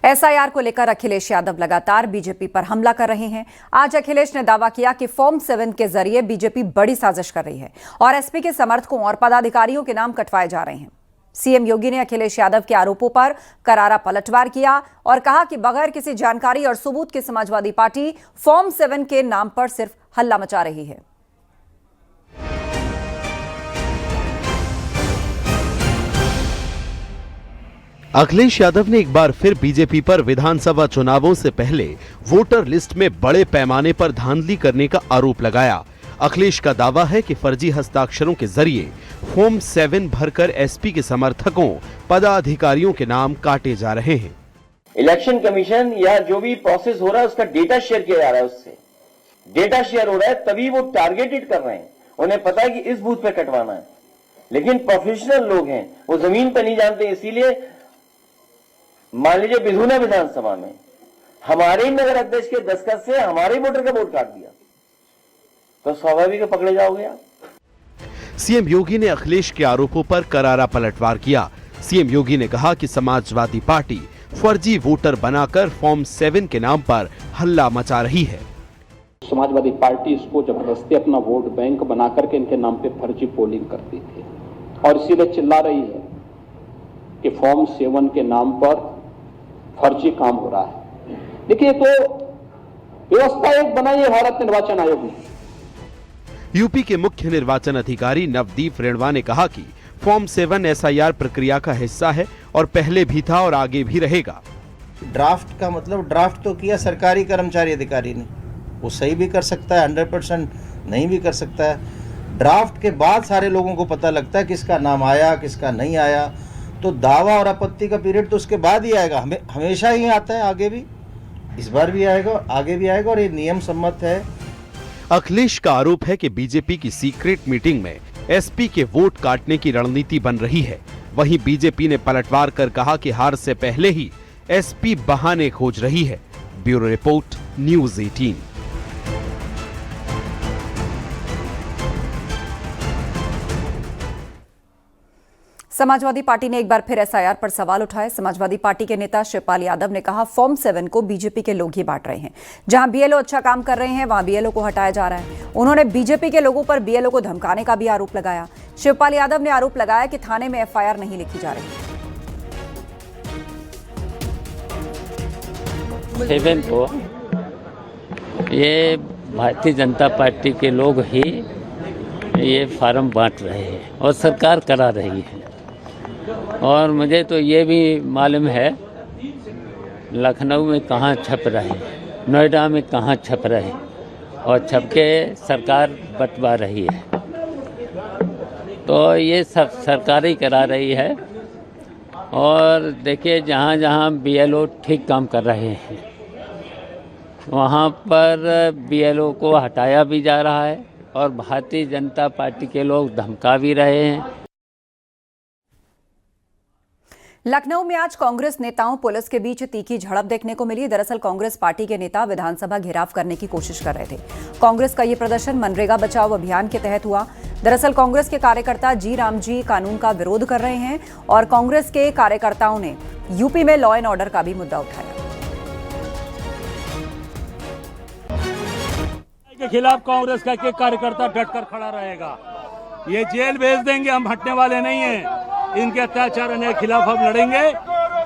SIR को लेकर अखिलेश यादव लगातार बीजेपी पर हमला कर रहे हैं। आज अखिलेश ने दावा किया कि फॉर्म 7 के जरिए बीजेपी बड़ी साजिश कर रही है और एसपी के समर्थकों और पदाधिकारियों के नाम कटवाए जा रहे हैं। सीएम योगी ने अखिलेश यादव के आरोपों पर करारा पलटवार किया और कहा कि बगैर किसी जानकारी और सबूत के समाजवादी पार्टी फॉर्म 7 के नाम पर सिर्फ हल्ला मचा रही है। अखिलेश यादव ने एक बार फिर बीजेपी पर विधानसभा चुनावों से पहले वोटर लिस्ट में बड़े पैमाने पर धांधली करने का आरोप लगाया। अखिलेश का दावा है कि फर्जी हस्ताक्षरों के जरिए फॉर्म 7 भरकर एसपी के समर्थकों पदाधिकारियों के नाम काटे जा रहे हैं। इलेक्शन कमीशन या जो भी प्रोसेस हो रहा है उसका डेटा शेयर किया जा रहा है, उससे डेटा शेयर हो रहा है, तभी वो टारगेटेड कर रहे हैं। उन्हें पता है कि इस बूथ पे कटवाना है, लेकिन प्रोफेशनल लोग हैं, वो जमीन पे नहीं जानते। इसीलिए मान लीजिए बिधुना विधानसभा में हमारे ही नगर अध्यक्ष के दस्तखत से हमारे ही वोटर का वोट काट दिया, तो स्वाभाविक पकड़े जाओगे आप। सीएम योगी ने अखिलेश के आरोपों पर करारा पलटवार किया। सीएम योगी ने कहा कि समाजवादी पार्टी फर्जी वोटर बनाकर फॉर्म 7 के नाम पर हल्ला मचा रही है। समाजवादी पार्टी इसको जबरदस्ती अपना वोट बैंक बना करके इनके नाम पे फर्जी पोलिंग करती थी और इसीलिए चिल्ला रही है कि फॉर्म 7 के नाम पर फर्जी काम हो रहा है। देखिए, तो व्यवस्था एक बनाई है भारत निर्वाचन आयोग ने। यूपी के मुख्य निर्वाचन अधिकारी नवदीप रेणवा ने कहा कि फॉर्म 7 एसआईआर प्रक्रिया का हिस्सा है और पहले भी था और आगे भी रहेगा। ड्राफ्ट का मतलब ड्राफ्ट तो किया सरकारी कर्मचारी अधिकारी ने, वो सही भी कर सकता है, 100% नहीं भी कर सकता है। ड्राफ्ट के बाद सारे लोगों को पता लगता है किसका नाम आया किसका नहीं आया, तो दावा और आपत्ति का पीरियड तो उसके बाद ही आएगा। हमेशा ही आता है, आगे भी, इस बार भी आएगा, आगे भी आएगा और ये नियम सम्मत है। अखिलेश का आरोप है कि बीजेपी की सीक्रेट मीटिंग में एसपी के वोट काटने की रणनीति बन रही है। वहीं बीजेपी ने पलटवार कर कहा कि हार से पहले ही एसपी बहाने खोज रही है। Bureau report, news 18। Samajwadi party ने एक बार फिर एसआईआर पर सवाल उठाए। समाजवादी पार्टी के नेता शिवपाल यादव ने कहा फॉर्म 7 को बीजेपी के लोग ही बांट रहे हैं। जहां बीएलओ अच्छा काम कर रहे हैं वहां बीएलओ को हटाया जा रहा है। उन्होंने बीजेपी के लोगों पर बीएलओ को धमकाने का भी आरोप लगाया। शिवपाल यादव ने आरोप लगाया कि थाने में एफआईआर नहीं लिखी जा रही। 7 को ये भारतीय जनता पार्टी के लोग ही ये फार्म बांट रहे हैं और सरकार करा रही है। और मुझे तो ये भी मालूम है लखनऊ में कहाँ छप रहे, नोएडा में कहाँ छप रहे और छप के सरकार बंटवा रही है। तो ये सब सरकार ही करा रही है। और देखिए, जहाँ जहाँ बीएलओ ठीक काम कर रहे हैं वहाँ पर बीएलओ को हटाया भी जा रहा है और भारतीय जनता पार्टी के लोग धमका भी रहे हैं। लखनऊ में आज कांग्रेस नेताओं पुलिस के बीच तीखी झड़प देखने को मिली। दरअसल कांग्रेस पार्टी के नेता विधानसभा घेराव करने की कोशिश कर रहे थे। कांग्रेस का ये प्रदर्शन मनरेगा बचाओ अभियान के तहत हुआ। दरअसल कांग्रेस के कार्यकर्ता जी राम जी कानून का विरोध कर रहे हैं और कांग्रेस के कार्यकर्ताओं ने यूपी में लॉ एंड ऑर्डर का भी मुद्दा उठाया। के खिलाफ कांग्रेस का एक कार्यकर्ता डटकर खड़ा रहेगा। ये जेल भेज देंगे, हम हटने वाले नहीं हैं। इनके अत्याचार के खिलाफ हम लड़ेंगे,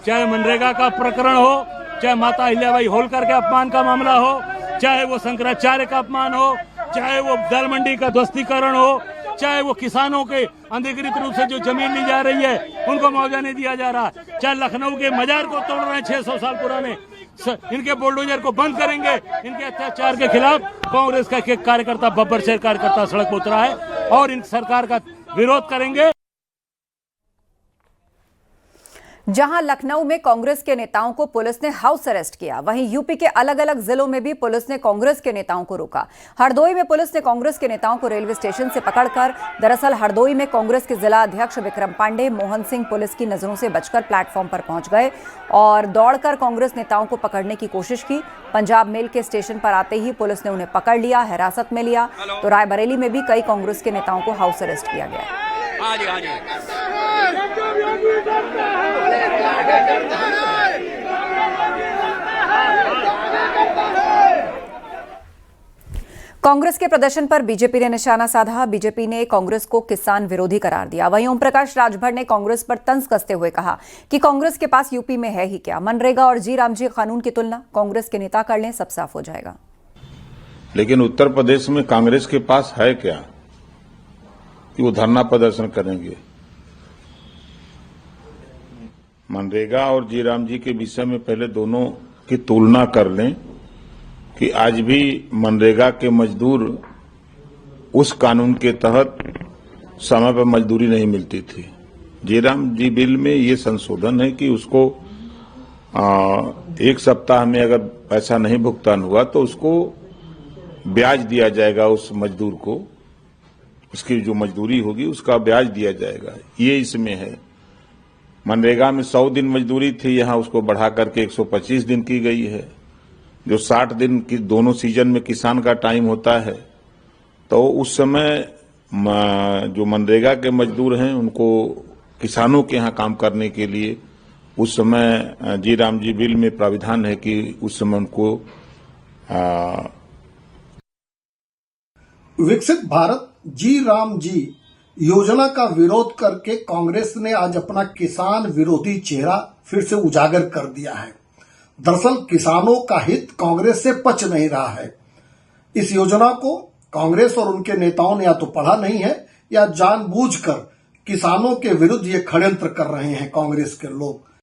चाहे मनरेगा का प्रकरण हो, चाहे माता अहिल्याबाई होलकर के अपमान का मामला हो, चाहे वो शंकराचार्य का अपमान हो, चाहे वो दल मंडी का ध्वस्तीकरण हो, चाहे वो किसानों के अधिकृत रूप से जो जमीन ली जा रही है उनको मुआवजा नहीं दिया जा रहा, चाहे लखनऊ के मजार को तोड़ रहे हैं 600 साल पुराने, इनके बुलडोजर को बंद करेंगे। इनके अत्याचार के खिलाफ कांग्रेस का एक कार्यकर्ता, बब्बर शेर कार्यकर्ता सड़क पर उतरा है और इन सरकार का विरोध करेंगे। जहां लखनऊ में कांग्रेस के नेताओं को पुलिस ने हाउस अरेस्ट किया, वहीं यूपी के अलग अलग जिलों में भी पुलिस ने कांग्रेस के नेताओं को रोका। हरदोई में पुलिस ने कांग्रेस के नेताओं को रेलवे स्टेशन से पकड़कर, दरअसल हरदोई में कांग्रेस के जिला अध्यक्ष विक्रम पांडे मोहन सिंह पुलिस की नजरों से बचकर प्लेटफॉर्म पर पहुंच गए और दौड़कर कांग्रेस नेताओं को पकड़ने की कोशिश की। पंजाब मेल के स्टेशन पर आते ही पुलिस ने उन्हें पकड़ लिया, हिरासत में लिया। तो रायबरेली में भी कई कांग्रेस के नेताओं को हाउस अरेस्ट किया गया। कांग्रेस के प्रदर्शन पर बीजेपी ने निशाना साधा। बीजेपी ने कांग्रेस को किसान विरोधी करार दिया। वहीं ओम प्रकाश राजभर ने कांग्रेस पर तंज कसते हुए कहा कि कांग्रेस के पास यूपी में है ही क्या। मनरेगा और जी राम जी कानून की तुलना कांग्रेस के नेता कर लें, सब साफ हो जाएगा। लेकिन उत्तर प्रदेश में कांग्रेस के पास है क्या कि वो धरना प्रदर्शन करेंगे। मनरेगा और जी राम जी के विषय में पहले दोनों की तुलना कर लें कि आज भी मनरेगा के मजदूर उस कानून के तहत समय पर मजदूरी नहीं मिलती थी। जी राम जी बिल में ये संशोधन है कि उसको एक सप्ताह में अगर पैसा नहीं भुगतान हुआ तो उसको ब्याज दिया जाएगा, उस मजदूर को उसकी जो मजदूरी होगी उसका ब्याज दिया जाएगा। ये इसमें है। मनरेगा में 100 दिन मजदूरी थी, यहाँ उसको बढ़ा करके 125 दिन की गई है। जो 60 दिन की दोनों सीजन में किसान का टाइम होता है, तो उस समय जो मनरेगा के मजदूर हैं उनको किसानों के यहाँ काम करने के लिए उस समय जी राम जी बिल में प्राविधान है कि उस समय उनको विकसित भारत जी राम जी योजना का विरोध करके कांग्रेस ने आज अपना किसान विरोधी चेहरा फिर से उजागर कर दिया है। दरअसल किसानों का हित कांग्रेस से पच नहीं रहा है। इस योजना को कांग्रेस और उनके नेताओं ने या तो पढ़ा नहीं है या जानबूझकर किसानों के विरुद्ध ये षड्यंत्र कर रहे हैं कांग्रेस के लोग।